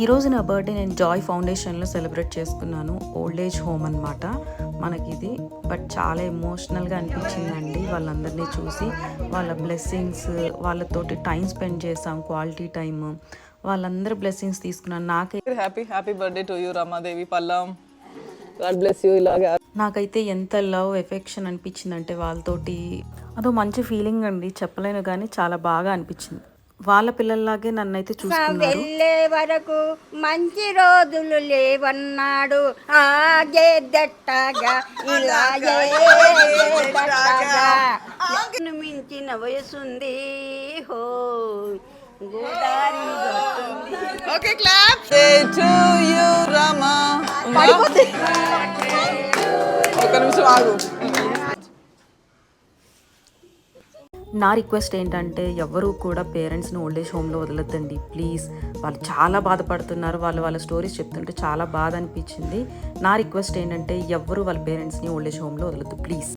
ఈరోజు నా బర్త్డే నేను జాయ్ ఫౌండేషన్లో సెలబ్రేట్ చేసుకున్నాను. ఓల్డ్ ఏజ్ హోమ్ అనమాట మనకి ఇది. బట్ చాలా ఎమోషనల్గా అనిపించిందండి వాళ్ళందరినీ చూసి. వాళ్ళ బ్లెస్సింగ్స్, వాళ్ళతోటి టైం స్పెండ్ చేసాం, క్వాలిటీ టైమ్, వాళ్ళందరూ బ్లెస్సింగ్స్ తీసుకున్నాను. Happy birthday to you Ramadevi Pallam. God bless you. ఇలాగా నాకైతే ఎంత లవ్ ఎఫెక్షన్ అనిపించిందంటే వాళ్ళతోటి, అదో మంచి ఫీలింగ్ అండి, చెప్పలేను కానీ చాలా బాగా అనిపించింది. వాళ్ళ పిల్లల్లాగే నన్నైతే చూసుకున్నారు. వెళ్ళే వరకు మంచి రోజులు లేవన్నాడు. ఆగేదట్టగా ఇలాగే మించిన వయసుంది హో Godari okay clap. To you Rama. ఒక నిమిషం ఆగు. నా రిక్వెస్ట్ ఏంటంటే ఎవరు కూడా పేరెంట్స్ని ఓల్డ్ ఏజ్ హోమ్లో వదలొద్దండి ప్లీజ్. వాళ్ళు చాలా బాధపడుతున్నారు. వాళ్ళ స్టోరీస్ చెప్తుంటే చాలా బాధ అనిపించింది. నా రిక్వెస్ట్ ఏంటంటే ఎవరు వాళ్ళ పేరెంట్స్ని ఓల్డ్ ఏజ్ హోమ్లో వదలొద్దు ప్లీజ్.